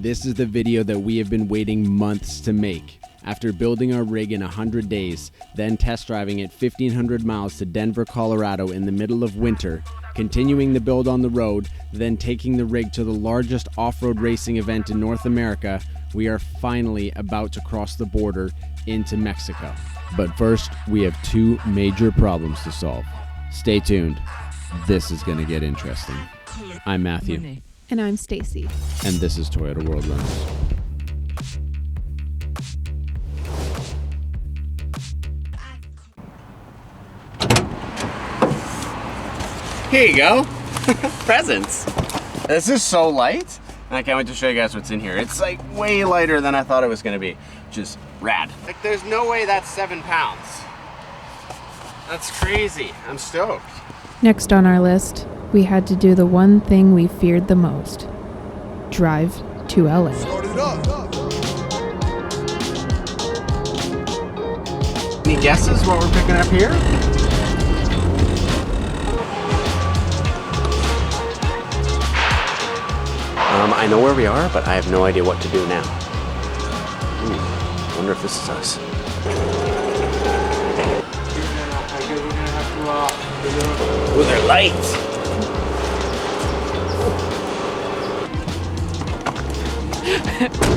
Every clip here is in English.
This is the video that we have been waiting months to make. After building our rig in 100 days, then test driving it 1,500 miles to Denver, Colorado in the middle of winter, continuing the build on the road, then taking the rig to the largest off-road racing event in North America, we are finally about to cross the border into Mexico. But first, we have two major problems to solve. Stay tuned. This is going to get interesting. I'm Matthew. And I'm Stacy. And this is Toyota World Runners. Here you go. Presents. This is so light. And I can't wait to show you guys what's in here. It's like way lighter than I thought it was going to be. Just rad. Like there's no way that's 7 pounds. That's crazy. I'm stoked. Next on our list, we had to do the one thing we feared the most. Drive to LA. Any guesses what we're picking up here? I know where we are, but I have no idea what to do now. I wonder if this is us. Ooh, they're lights.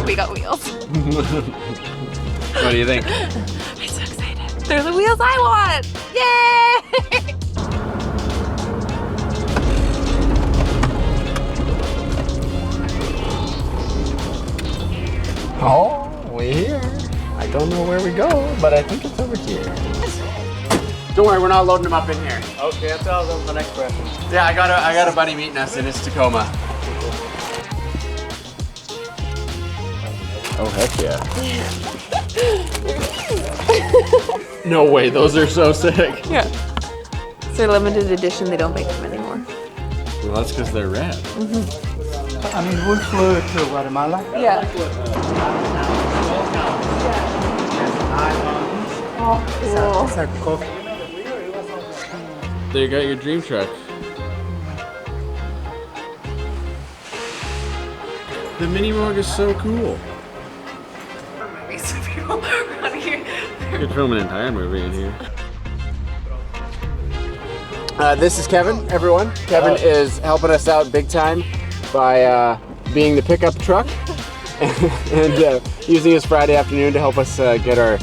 We got wheels. What do you think? I'm so excited. They're the wheels I want. Yay! Oh, we're here. I don't know where we go, but I think it's over here. Don't worry, we're not loading them up in here. Okay, that's all the next question. Yeah, I got a buddy meeting us in his Tacoma. Oh heck yeah. No way, those are so sick. Yeah. It's their limited edition. They don't make them anymore. Well, that's because they're rad. I mean, we flew to Guatemala. Yeah. It's a coffee. There you got your dream truck. The mini mog is so cool. You could film an entire movie in here. This is Kevin, everyone. Kevin is helping us out big time by being the pickup truck and using his Friday afternoon to help us get our...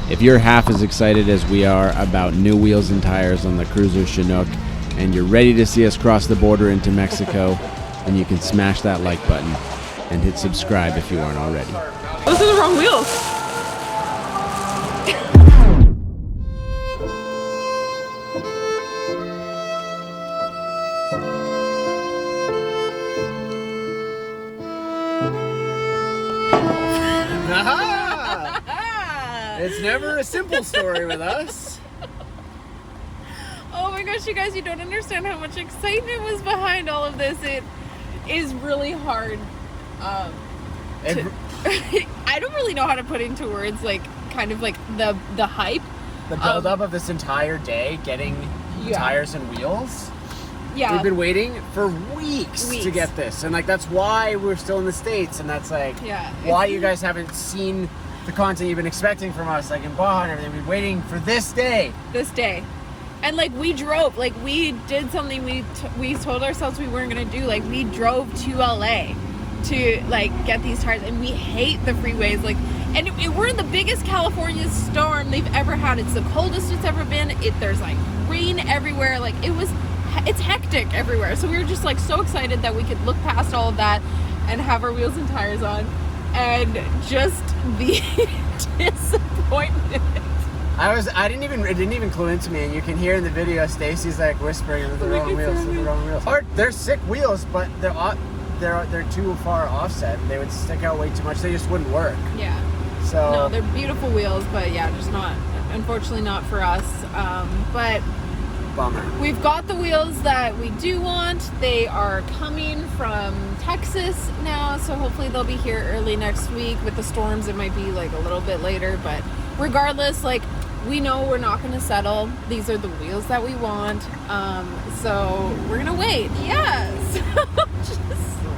If you're half as excited as we are about new wheels and tires on the Cruiser Chinook, and you're ready to see us cross the border into Mexico, then you can smash that like button and hit subscribe if you aren't already. Those are the wrong wheels. It's never a simple story with us. Oh my gosh, you guys, you don't understand how much excitement was behind all of this. It is really hard. I don't really know how to put into words, like, kind of like the hype. The build-up of this entire day, getting tires and wheels. Yeah. We've been waiting for weeks to get this. And, like, that's why we're still in the States. And that's, like, why you guys haven't seen the content you've been expecting from us, like in Baja and everything. We've been waiting for this day. This day. And like we drove, like we did something we told ourselves we weren't gonna do. Like we drove to LA to like get these tires, and we hate the freeways. Like, and we're in the biggest California storm they've ever had. It's the coldest it's ever been. There's like rain everywhere. Like it's hectic everywhere. So we were just like so excited that we could look past all of that and have our wheels and tires on. And just the disappointment. It didn't even clue into me, and you can hear in the video Stacy's like whispering with the wrong wheels. Or they're sick wheels, but they're too far offset. They would stick out way too much. They just wouldn't work. Yeah. So no, they're beautiful wheels, but yeah, just not, unfortunately not for us. But Bummer. We've got the wheels that we do want. They are coming from Texas now, so hopefully they'll be here early next week. With the storms, it might be like a little bit later, but regardless, like, we know we're not going to settle. These are the wheels that we want, so we're gonna wait. Yes.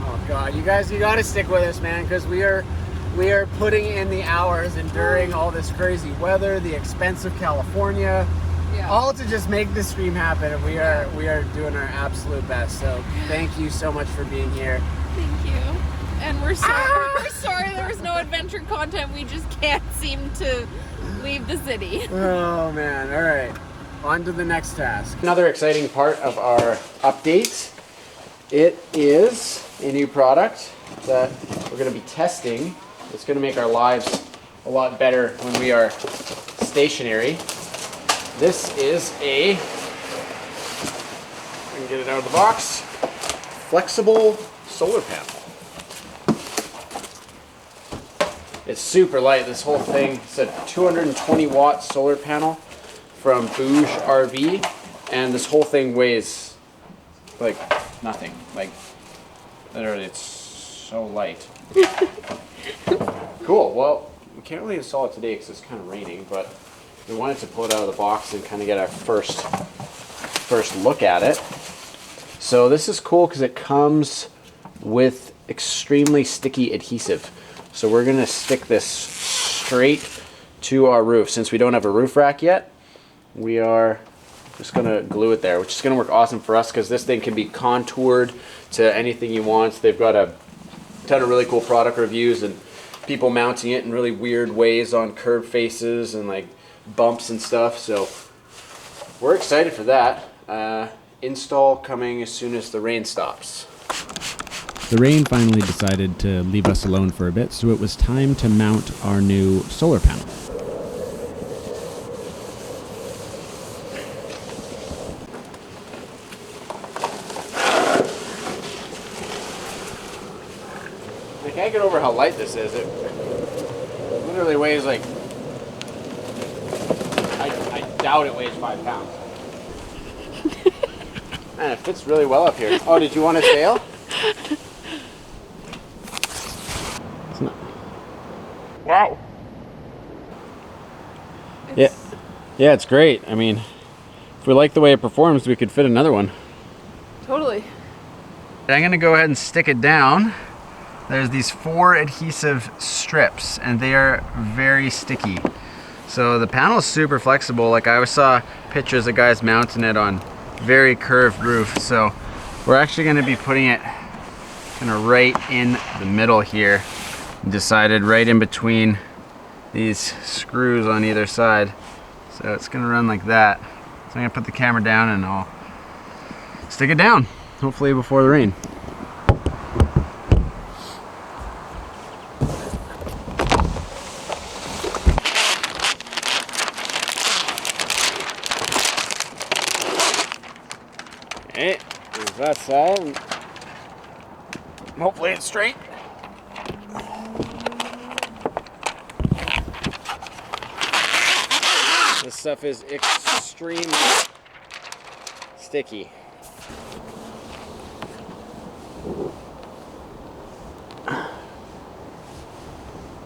Oh God, you guys, you got to stick with us, man, because we are putting in the hours, enduring all this crazy weather, the expense of California, all to just make this stream happen. And we are doing our absolute best. So thank you so much for being here. Thank you. And we're sorry. We're sorry there was no adventure content. We just can't seem to leave the city. Oh man! All right, on to the next task. Another exciting part of our update. It is a new product that we're going to be testing. It's going to make our lives a lot better when we are stationary. This is a, I can get it out of the box, flexible solar panel. It's super light. This whole thing, it's a 220 watt solar panel from Bouge RV, and this whole thing weighs like nothing. Like, literally, it's so light. Cool. Well, we can't really install it today because it's kind of raining, but we wanted to pull it out of the box and kind of get our first look at it. So this is cool because it comes with extremely sticky adhesive. So we're going to stick this straight to our roof. Since we don't have a roof rack yet, we are just going to glue it there, which is going to work awesome for us because this thing can be contoured to anything you want. They've got a ton of really cool product reviews and people mounting it in really weird ways on curved faces and like bumps and stuff. So we're excited for that. Install coming as soon as the rain stops. The rain finally decided to leave us alone for a bit, so it was time to mount our new solar panel. I can't get over how light this is. It literally weighs like, I doubt it weighs 5 pounds. Man, it fits really well up here. Oh, did you want to sail? Wow. Yeah, it's great. I mean, if we like the way it performs, we could fit another one. Totally. I'm gonna go ahead and stick it down. There's these 4 adhesive strips and they are very sticky. So the panel is super flexible. Like, I always saw pictures of guys mounting it on very curved roofs. So we're actually gonna be putting it kind of right in the middle here. Decided right in between these screws on either side. So it's gonna run like that. So I'm gonna put the camera down and I'll stick it down, hopefully before the rain. Okay, there's that side. Hopefully it's straight. This stuff is extremely sticky.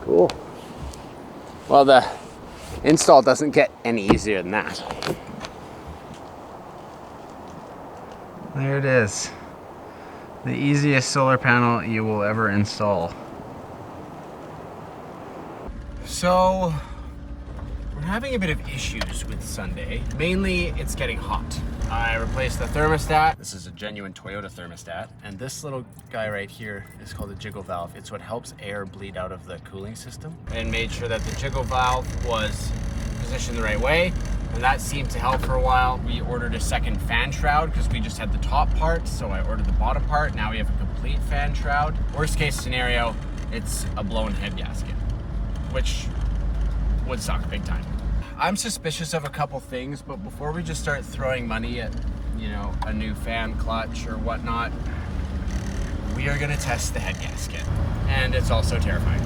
Cool. Well, the install doesn't get any easier than that. There it is. The easiest solar panel you will ever install. So, we're having a bit of issues with Sunday. Mainly, it's getting hot. I replaced the thermostat. This is a genuine Toyota thermostat. And this little guy right here is called a jiggle valve. It's what helps air bleed out of the cooling system. And made sure that the jiggle valve was positioned the right way. And that seemed to help for a while. We ordered a second fan shroud because we just had the top part. So I ordered the bottom part. Now we have a complete fan shroud. Worst case scenario, it's a blown head gasket, which would suck big time. I'm suspicious of a couple things, but before we just start throwing money at, you know, a new fan clutch or whatnot, we are gonna test the head gasket. And it's also terrifying.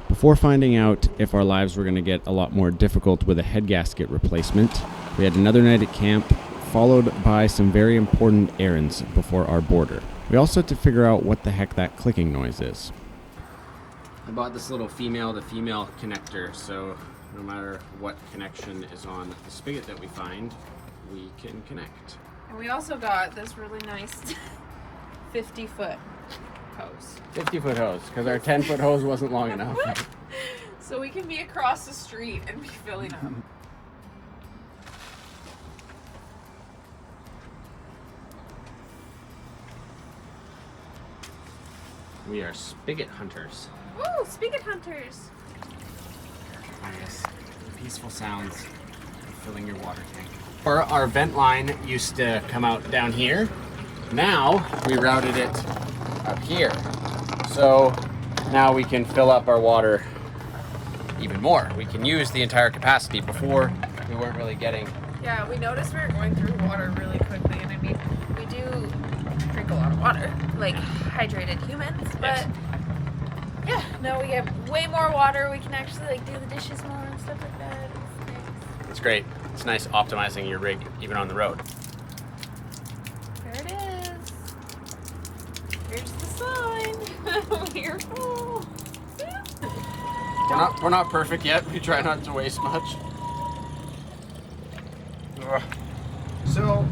Before finding out if our lives were going to get a lot more difficult with a head gasket replacement, We had another night at camp, followed by some very important errands before our border. We also had to figure out what the heck that clicking noise is. I bought this little female-to-female connector, so no matter what connection is on the spigot that we find, we can connect. And we also got this really nice 50-foot hose. 50-foot hose, because our 10-foot hose wasn't long enough. So we can be across the street and be filling up. We are spigot hunters. Woo, spigot hunters! Yes, peaceful sounds of filling your water tank. Our vent line used to come out down here. Now we routed it up here. So now we can fill up our water even more. We can use the entire capacity. Before we weren't really getting. Yeah, we noticed we were going through water really quickly, and I mean, we do drink a lot of water, like hydrated humans, but yeah, now we get way more water. We can actually like do the dishes more and stuff like that. It's nice. It's great. It's nice optimizing your rig even on the road. There it is. Here's the sign. We're full. We're not perfect yet. We try not to waste much. Ugh. So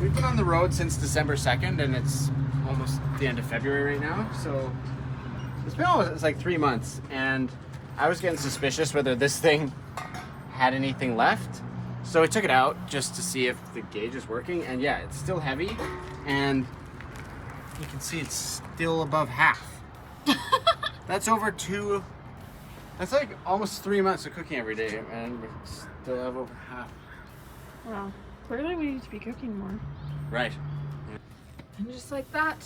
we've been on the road since December 2nd, and it's almost the end of February right now. So it's like 3 months, and I was getting suspicious whether this thing had anything left. So I took it out just to see if the gauge is working, and yeah, it's still heavy, and you can see it's still above half. That's that's like almost 3 months of cooking every day, and we still have over half. Wow, clearly we need to be cooking more. Right. And just like that,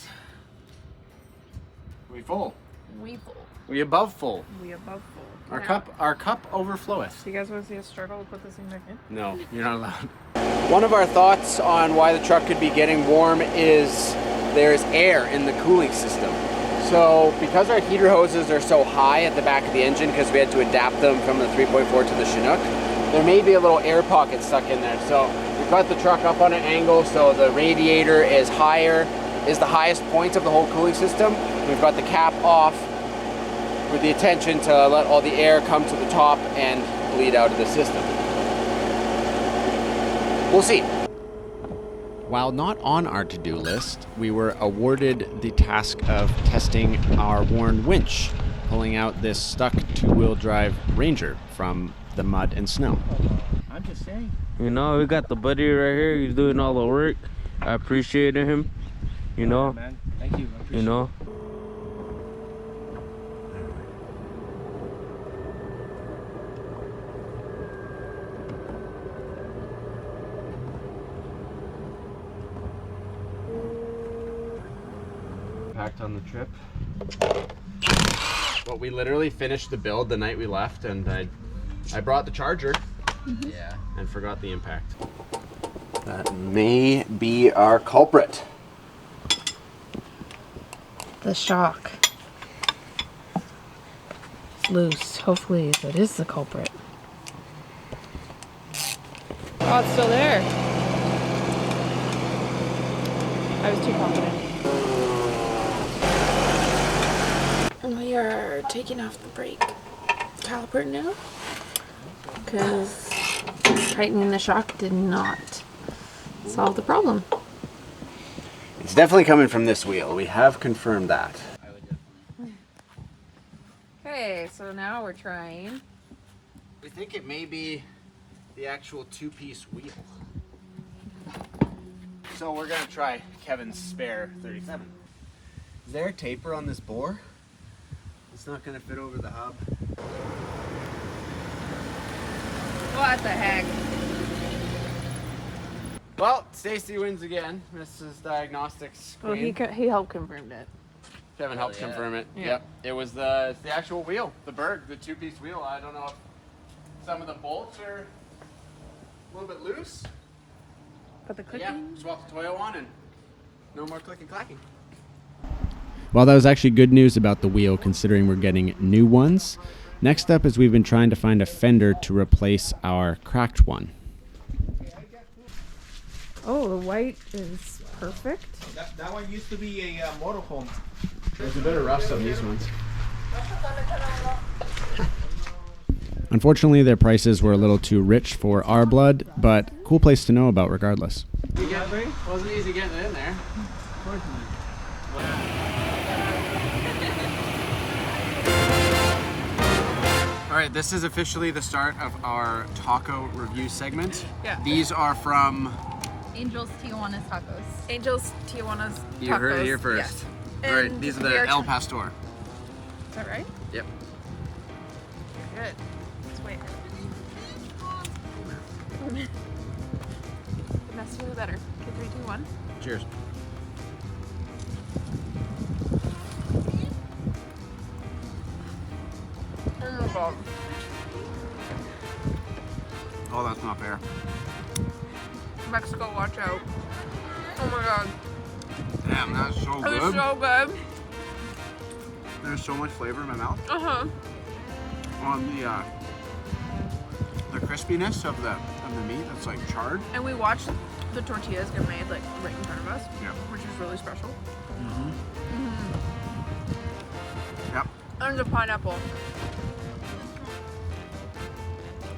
We full. we full. We above full. We above full. Our Now, cup overfloweth. Do you guys want to see us struggle to put this thing back in? No, you're not allowed. One of our thoughts on why the truck could be getting warm is there's air in the cooling system. So because our heater hoses are so high at the back of the engine, because we had to adapt them from the 3.4 to the Chinook, there may be a little air pocket stuck in there. So we've got the truck up on an angle so the radiator is the highest point of the whole cooling system. We've got the cap off with the intention to let all the air come to the top and bleed out of the system. We'll see. While not on our to-do list, we were awarded the task of testing our worn winch, pulling out this stuck two-wheel drive Ranger from the mud and snow. I'm just saying. You know, we got the buddy right here. He's doing all the work. I appreciate him. You know, Man, thank you. I appreciate you know. Packed on the trip. But we literally finished the build the night we left, and I brought the charger. Yeah. And forgot the impact. That may be our culprit. The shock. It's loose. Hopefully that is the culprit. Oh, it's still there. I was too confident. We are taking off the brake caliper now because tightening the shock did not solve the problem. It's definitely coming from this wheel. We have confirmed that. Okay, so now we're trying. We think it may be the actual two-piece wheel. So we're gonna try Kevin's spare 37. Is there a taper on this bore? It's not gonna fit over the hub. What the heck? Well, Stacy wins again. Mrs. Diagnostics Well, queen. he helped confirm it. Kevin helped confirm it. Yeah. Yep. It was it's the actual wheel, the Berg, the two-piece wheel. I don't know if some of the bolts are a little bit loose. But the But yeah, clicking. swap the Toyo on and no more clicking clacking. Well, that was actually good news about the wheel, considering we're getting new ones. Next up is we've been trying to find a fender to replace our cracked one. Oh, the white is perfect. That one used to be a motorhome. There's a bit of rust on these ones. Unfortunately, their prices were a little too rich for our blood, but cool place to know about regardless. Wasn't easy getting it in there. Alright, this is officially the start of our taco review segment. Yeah. These are from... Angel's Tijuana's Tacos. Angel's Tijuana's Tacos. You heard it here first. Yes. Alright, And these are we the are El Pastor. Is that right? Yep. Good. Let's wait. The faster the better. Okay, 3, 2, 1. Cheers. Oh my god. Oh, that's not fair. Mexico, watch out. Oh my god. Damn, that's so It good. was so good. There's so much flavor in my mouth. Uh-huh. On the crispiness of the meat that's like charred. And we watched the tortillas get made like right in front of us. Yeah. Which is really special. Yep. And the pineapple.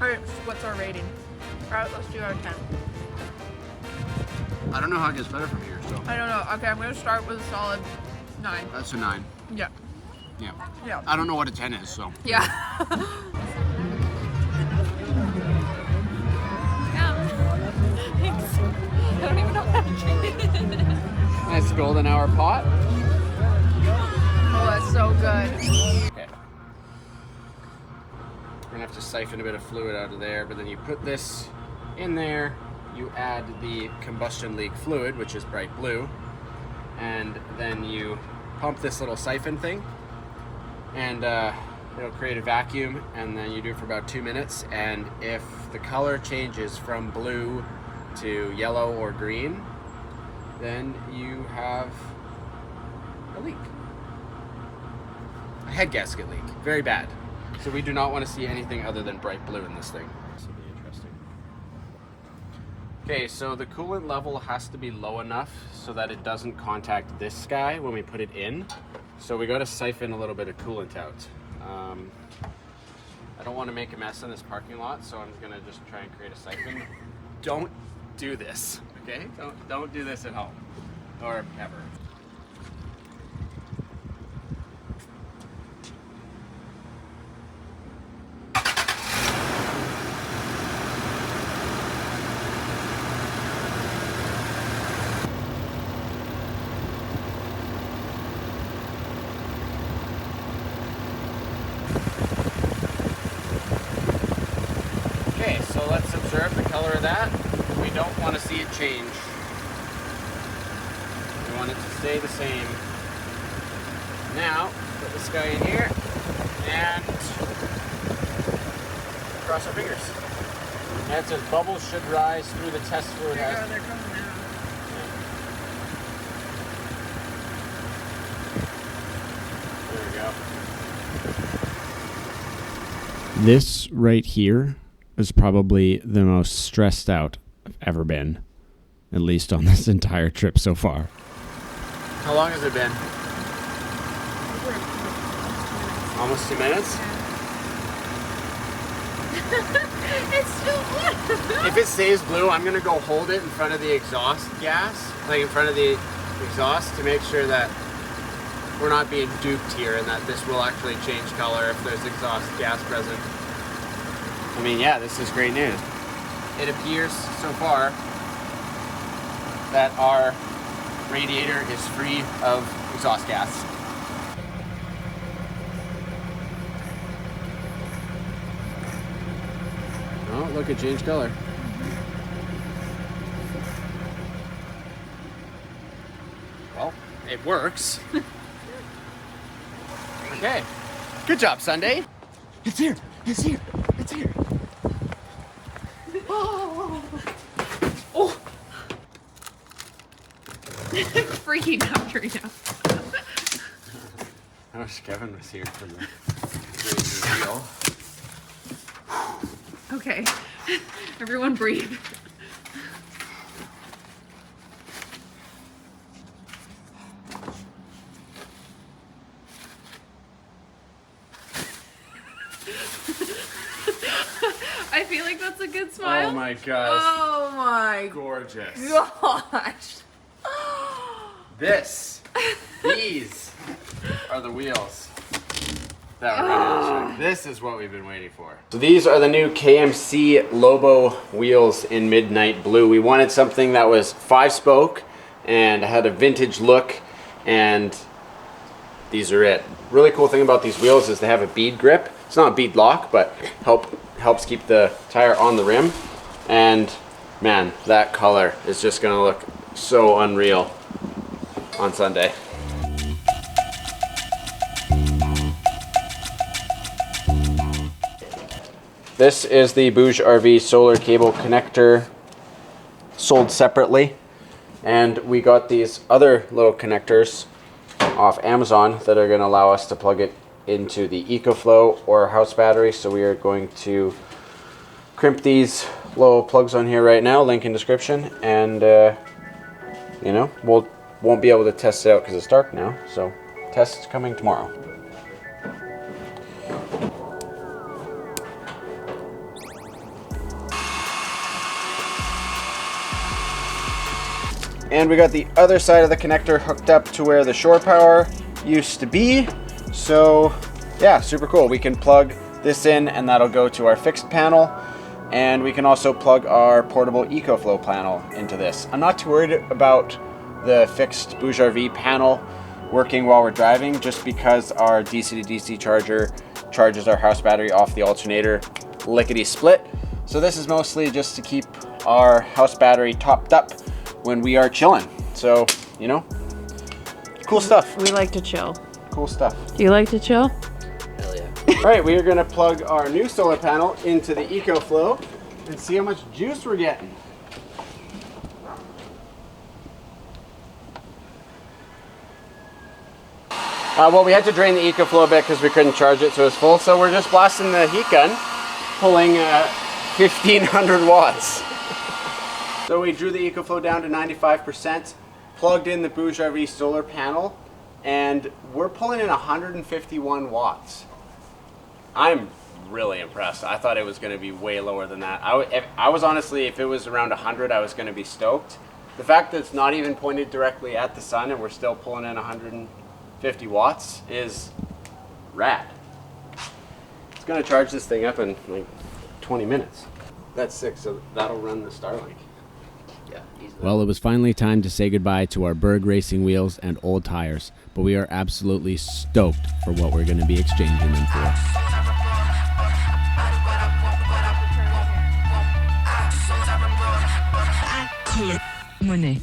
Alright, so what's our rating? Alright, let's do out of 10. I don't know how it gets better from here, so I don't know. Okay, I'm gonna start with a solid 9. that's a 9. Yeah. Yeah. Yeah. I don't know what a 10 is, so. Yeah. Thanks. I don't even know how to drink it. Nice golden hour pot. Oh, that's so good. Okay. We're gonna have to siphon a bit of fluid out of there, but then you put this in there, you add the combustion leak fluid, which is bright blue, and then you pump this little siphon thing, and it'll create a vacuum, and then you do it for about 2 minutes, and if the color changes from blue to yellow or green, then you have a leak. A head gasket leak. Very bad. So we do not want to see anything other than bright blue in this thing. This will be interesting. Okay, so the coolant level has to be low enough so that it doesn't contact this guy when we put it in. So we got to siphon a little bit of coolant out. I don't want to make a mess in this parking lot, so I'm going to just try and create a siphon. Don't do this, okay? Don't do this at home or ever. Okay, so let's observe the color of that. We don't want to see it change. We want it to stay the same. Now, put this guy in here and cross our fingers. And it says bubbles should rise through the test fluid. They're coming out. There we go. This right here is probably the most stressed out I've ever been, at least on this entire trip so far. How long has it been? Almost 2 minutes? It's still blue. If it stays blue, I'm gonna go hold it in front of the exhaust gas, like in front of the exhaust, to make sure that we're not being duped here and that this will actually change color if there's exhaust gas present. I mean, yeah, this is great news. It appears so far that our radiator is free of exhaust gas. Oh, look, it changed color. Well, it works. Okay. Good job, Sunday. It's here. It's here. It's here. Oh. Freaking out right now. I wish Kevin was here for the great reveal. Okay. Everyone breathe. feel like that's a good smile. Oh my gosh. Oh my Gorgeous. gosh. These are the wheels that we're gonna check. This is what we've been waiting for. So these are the new KMC Lobo wheels in Midnight Blue. We wanted something that was 5-spoke and had a vintage look, and these are it. Really cool thing about these wheels is they have a bead grip. It's not a bead lock, but helps keep the tire on the rim. And man, that color is just gonna look so unreal on Sunday. This is the BougeRV solar cable connector, sold separately. And we got these other little connectors off Amazon that are going to allow us to plug it into the EcoFlow or house battery. So we are going to crimp these little plugs on here right now, link in description, and you know, won't be able to test it out because it's dark now. So test is coming tomorrow. And we got the other side of the connector hooked up to where the shore power used to be. So yeah, super cool. We can plug this in and that'll go to our fixed panel. And we can also plug our portable EcoFlow panel into this. I'm not too worried about the fixed BougeRV panel working while we're driving, just because our DC to DC charger charges our house battery off the alternator lickety split. So this is mostly just to keep our house battery topped up when we are chilling. So, you know, cool stuff. We like to chill. Cool stuff. Do you like to chill? Hell yeah. All right, we are gonna plug our new solar panel into the EcoFlow and see how much juice we're getting. Well, we had to drain the EcoFlow a bit because we couldn't charge it, so it's full. So we're just blasting the heat gun, pulling 1,500 watts. So we drew the EcoFlow down to 95%, plugged in the BougeRV solar panel, and we're pulling in 151 watts. I'm really impressed. I thought it was going to be way lower than that. I was honestly, if it was around 100, I was going to be stoked. The fact that it's not even pointed directly at the sun and we're still pulling in 150 watts is rad. It's going to charge this thing up in like 20 minutes. That's 6, so that'll run the Starlink. Well, it was finally time to say goodbye to our Berg racing wheels and old tires, but we are absolutely stoked for what we're going to be exchanging them for. Money.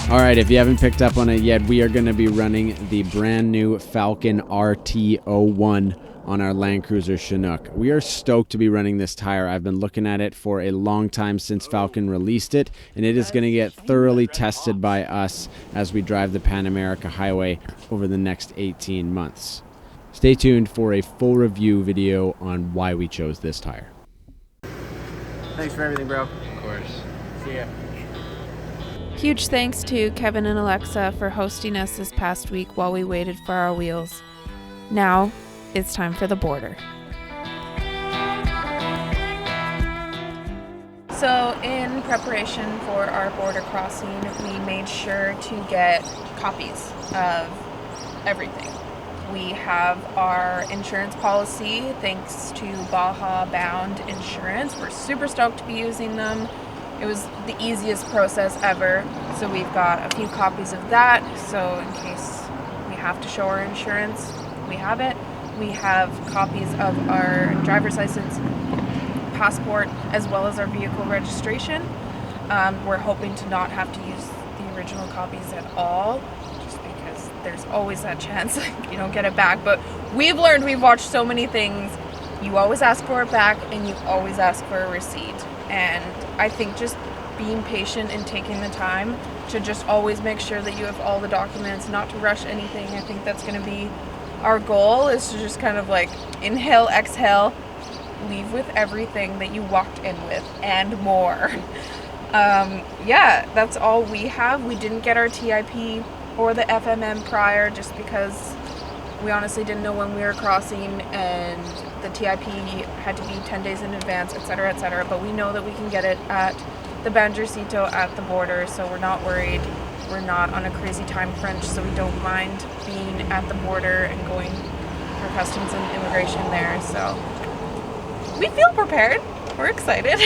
Alright, if you haven't picked up on it yet, we are going to be running the brand new Falken RT01 on our Land Cruiser Chinook. We are stoked to be running this tire. I've been looking at it for a long time since Falken released it, and it is going to get thoroughly tested by us as we drive the Pan America Highway over the next 18 months. Stay tuned for a full review video on why we chose this tire. Thanks for everything, bro. Of course. See ya. Huge thanks to Kevin and Alexa for hosting us this past week while we waited for our wheels. Now, it's time for the border. So, in preparation for our border crossing, we made sure to get copies of everything. We have our insurance policy thanks to Baja Bound Insurance. We're super stoked to be using them. It was the easiest process ever, so we've got a few copies of that, so in case we have to show our insurance, we have it. We have copies of our driver's license, passport, as well as our vehicle registration. We're hoping to not have to use the original copies at all, just because there's always that chance you don't get it back, but we've learned, we've watched so many things you always ask for it back and you always ask for a receipt. And I think just being patient and taking the time to just always make sure that you have all the documents, not to rush anything. I think that's going to be our goal, is to just kind of like inhale, exhale, leave with everything that you walked in with and more. Yeah, that's all we have. We didn't get our TIP or the FMM prior just because we honestly didn't know when we were crossing, and the TIP had to be 10 days in advance, etc., etc. But we know that we can get it at the Banjarcito at the border, so we're not worried. We're not on a crazy time crunch, so we don't mind being at the border and going for customs and immigration there. So we feel prepared. We're excited.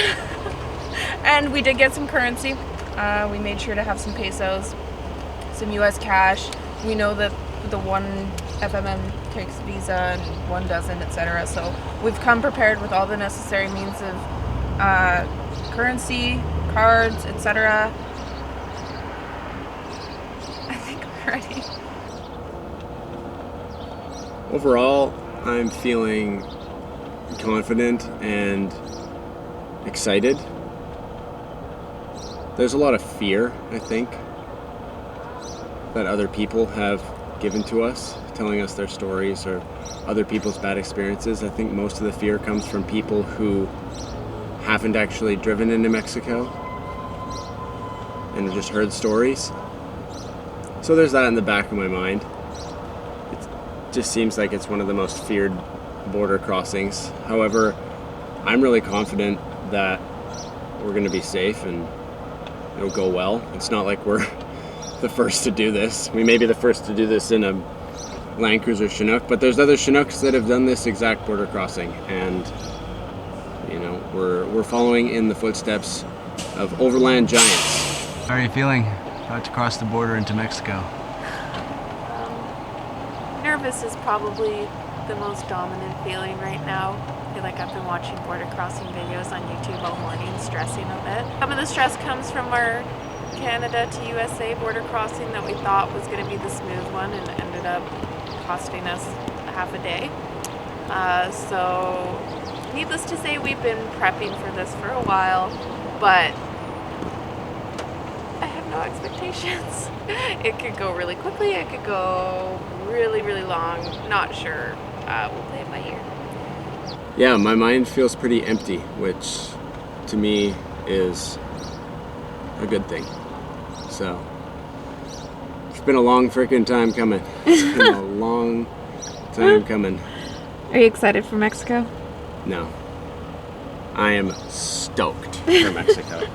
And we did get some currency. We made sure to have some pesos, some US cash. We know that the one FMM takes Visa and one doesn't, etc. So we've come prepared with all the necessary means of currency, cards, etc. I think we're ready. Overall, I'm feeling confident and excited. There's a lot of fear, I think, that other people have given to us, telling us their stories or other people's bad experiences. I think most of the fear comes from people who haven't actually driven into Mexico and just heard stories. So there's that in the back of my mind. It just seems like it's one of the most feared border crossings. However, I'm really confident that we're going to be safe and it'll go well. It's not like we're the first to do this. We may be the first to do this in a Land Cruiser Chinook, but there's other Chinooks that have done this exact border crossing, and you know, we're following in the footsteps of overland giants. How are you feeling about to cross the border into Mexico? Nervous is probably the most dominant feeling right now. I feel like I've been watching border crossing videos on YouTube all morning, stressing a bit. Some of the stress comes from our Canada to USA border crossing that we thought was going to be the smooth one and ended up costing us half a day. So needless to say, we've been prepping for this for a while, but I have no expectations. It could go really quickly, it could go really, really long, not sure. We'll play it by ear. Yeah, my mind feels pretty empty, which to me is a good thing. So it's been a long freaking time coming. It's been a long time coming. Are you excited for Mexico? No. I am stoked for Mexico.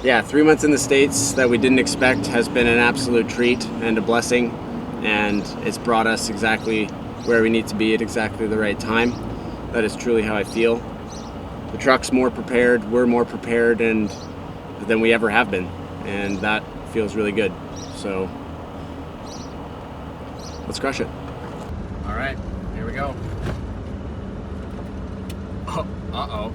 Yeah, 3 months in the States that we didn't expect has been an absolute treat and a blessing, and it's brought us exactly where we need to be at exactly the right time. That is truly how I feel. The truck's more prepared, we're more prepared than we ever have been, and that feels really good. So let's crush it. All right, here we go. Oh, uh-oh.